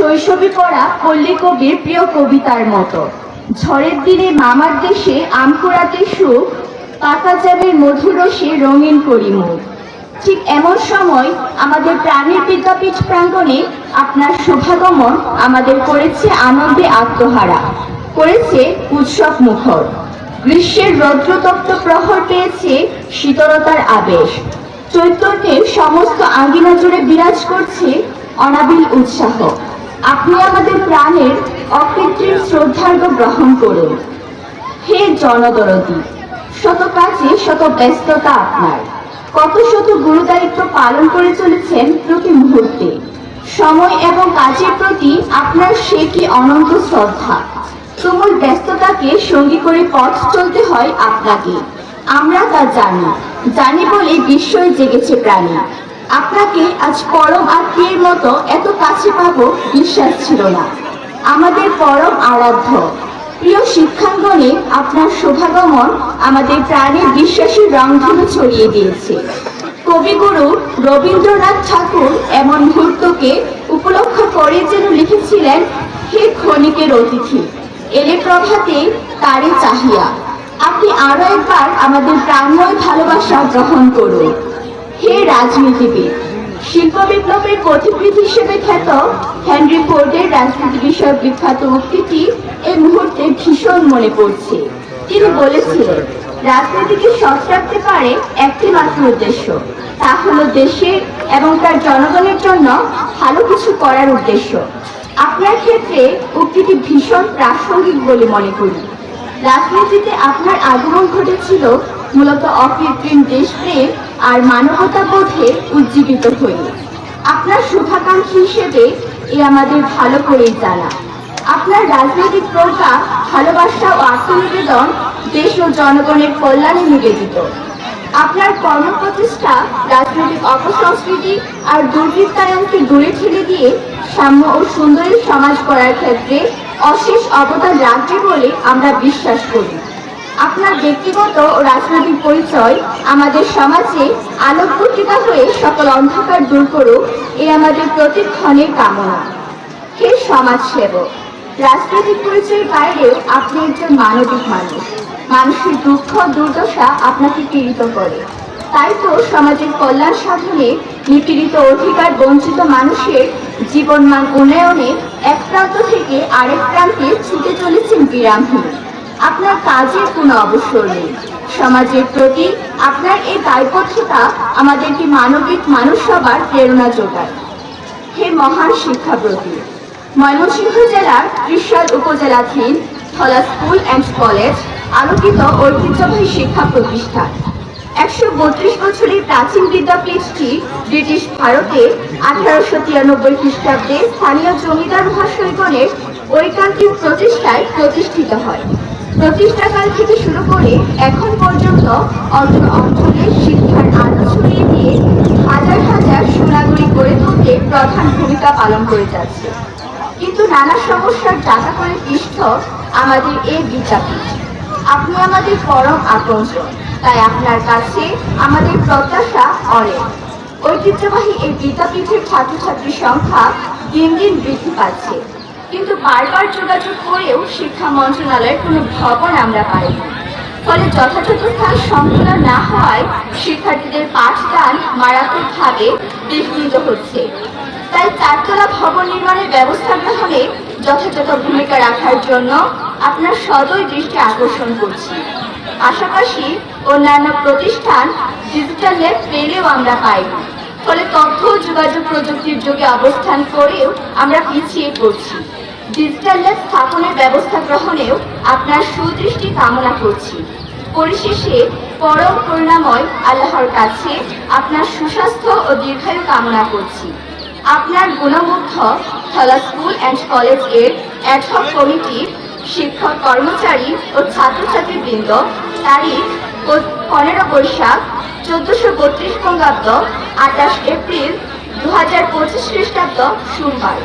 শৈশবে পড়া পল্লী কবির প্রিয় কবিতার মতো। ঝড়ের দিনে মামার দেশে আম কুড়াতে সুখ, পাকা জামের মধুর রসে রঙিন করি মুখ। ঠিক এমন সময় আমাদের প্রাণের বিদ্যাপীঠ প্রাঙ্গণে আপনার শুভাগমন আমাদের করেছে আনন্দে আত্মহারা, করেছে উৎসব মুখর। গ্রীষ্মের রৌদ্রতপ্ত প্রহর পেয়েছে শীতলতার আবেশ। চৈতন্যের সমস্ত আঙ্গিনা জুড়ে বিরাজ করছে অনাবিল উৎসাহ। আপনি আমাদের প্রাণের অকৃত্রিম শ্রদ্ধার্ঘ গ্রহণ করুন। হে জনদরদী, শত কাজে শত ব্যস্ততা আপনার, কত শত গুরুদায়িত্ব পালন করে চলেছেন প্রতি মুহূর্তে। সময় এবং কাজের প্রতি আপনার সে কি অনন্ত শ্রদ্ধা। তুমুল ব্যস্ততাকে সঙ্গী করে পথ চলতে হয় আপনাকে, আমরা তা জানি বলে বিস্ময় জেগেছে প্রাণী। আপনাকে আজ পরম আত্মীয়ের মতো এত কাছে পাবো বিশ্বাস ছিল না। আমাদের পরম আরাধ্য প্রিয় শিক্ষাঙ্গনে আপনার শুভাগমন আমাদের প্রাণের বিশ্বাসের রংধনু ছড়িয়ে দিয়েছে। কবিগুরু রবীন্দ্রনাথ ঠাকুর এমন মুহূর্তকে উপলক্ষ করে যেন লিখেছিলেন, হে ক্ষণিকের অতিথি এলে প্রভাতে তারে চাহিয়া। আপনি আরো একবার আমাদের প্রাণময় ভালোবাসা গ্রহণ করুন। হে রাজনীতিবিদ, শিল্প বিপ্লবের পথিকৃৎ হিসেবে খ্যাত হেনরি ফোর্ডের রাজনীতি বিষয়ক বিখ্যাত উক্তিটি এই মুহূর্তে ভীষণ মনে পড়ছে। তিনি বলেছিলেন, রাজনীতিকে সৎ রাখতে পারে একটি মাত্র উদ্দেশ্য, তা হলো দেশের এবং তার জনগণের জন্য ভালো কিছু করার উদ্দেশ্য। আপনার ক্ষেত্রে উক্তিটি ভীষণ প্রাসঙ্গিক বলে মনে করি। রাজনীতিতে আপনার আগমন ঘটেছিল মূলত অকৃত্রিম দেশপ্রেম আর মানবতা বোধে উজ্জীবিত হয়ে। আপনার শুভাকাঙ্ক্ষী হিসেবে এ আমাদের ভালো করেই জানা। আপনার রাজনৈতিক প্রজ্ঞা, ভালোবাসা ও আত্মনিবেদন দেশ ও জনগণের কল্যাণে নিবেদিত। আপনার কর্মপ্রচেষ্টা রাজনৈতিক অপসংস্কৃতি আর দুর্বৃত্তায়নকে দূরে ঠেলে দিয়ে সাম্য ও সুন্দরী সমাজ গড়ার ক্ষেত্রে অশেষ অবদান রাখবে বলে আমরা বিশ্বাস করি। আপনার ব্যক্তিগত ও রাজনৈতিক পরিচয় আমাদের সমাজে আলোকবর্তিকা হয়ে সকল অন্ধকার দূর করুক, এ আমাদের প্রতিক্ষণের কামনা। হে সমাজসেবক, রাজনৈতিক পরিচয়ের বাইরেও আপনি একজন মানবিক মানুষ। মানুষের দুঃখ দুর্দশা আপনাকে পীড়িত করে। তাই তো সমাজের কল্যাণ সাধনে নিপীড়িত অধিকার বঞ্চিত মানুষের জীবনমান উন্নয়নে এক প্রান্ত থেকে আরেক প্রান্তে ছুটে চলেছেন বিরামহীন। আপনার কাজের কোনো অবসর নেই। সমাজের প্রতি আপনার এই দায়বদ্ধতা আমাদেরকে মানবিক মানুষ হবার প্রেরণা যোগায়। হে মহান শিক্ষাব্রতী, ময়মনসিংহ জেলার Trishal উপজেলাধীন Dhola school and college আলোকিত ঐতিহ্যবাহী শিক্ষা প্রতিষ্ঠান। 132 বছরের প্রাচীন বিদ্যাপীঠটি ব্রিটিশ ভারতে 1893 খ্রিস্টাব্দে স্থানীয় জমিদার মহাশয়গণের ঐকান্তিক প্রচেষ্টায় প্রতিষ্ঠিত হয়। প্রতিষ্ঠাকাল থেকে শুরু করে এখন পর্যন্ত অত্র অঞ্চলে শিক্ষার আলো ছড়িয়ে দিয়ে হাজার হাজার সুনাগরিক গড়ে তুলতে প্রধান ভূমিকা পালন করে যাচ্ছে। কিন্তু নানা সমস্যার জায়গা করে পৃষ্ঠ আমাদের এই বিদ্যাপীঠ। আপনি আমাদের পরম আকর্ষণ, তাই আপনার কাছে আমাদের প্রত্যাশা অনেক। ঐতিহ্যবাহী এই বিদ্যাপীঠের ছাত্রছাত্রীর সংখ্যা দিন দিন বৃদ্ধি পাচ্ছে, কিন্তু বারবার যোগাযোগ করেও শিক্ষা মন্ত্রণালয়ের কোনো ভবন আমরা পাইনি। ফলে যথাযথ স্থান সংকুলন না হওয়ায় শিক্ষার্থীদের পাঠদান মারাত্মকভাবে বিঘ্নিত হচ্ছে। তাই চারতলা ভবন নির্মাণের ব্যবস্থা গ্রহণে যথাযথ ভূমিকা রাখার জন্য আপনার সদয় দৃষ্টি আকর্ষণ করছি। পাশাপাশি অন্যান্য প্রতিষ্ঠান ডিজিটাল ল্যাব পেলেও আমরা পাইনি। ফলে তথ্য ও যোগাযোগ প্রযুক্তির যুগে অবস্থান করেও আমরা পিছিয়ে পড়ছি। ডিজিটাল ল্যাব স্থাপনের ব্যবস্থা গ্রহণেও আপনার সুদৃষ্টি কামনা করছি। পরিশেষে পরম করুণাময় আল্লাহর কাছে আপনার সুস্বাস্থ্য ও দীর্ঘায়ু কামনা করছি। আপনার গুণমুগ্ধ ধলা স্কুল অ্যান্ড কলেজ এর অ্যাডহক কমিটি, শিক্ষক কর্মচারী ও ছাত্রছাত্রীবৃন্দ তারিখ 15 বৈশাখ 1432 বঙ্গাব্দ 28 এপ্রিল 2025 খ্রিস্টাব্দ সোমবার।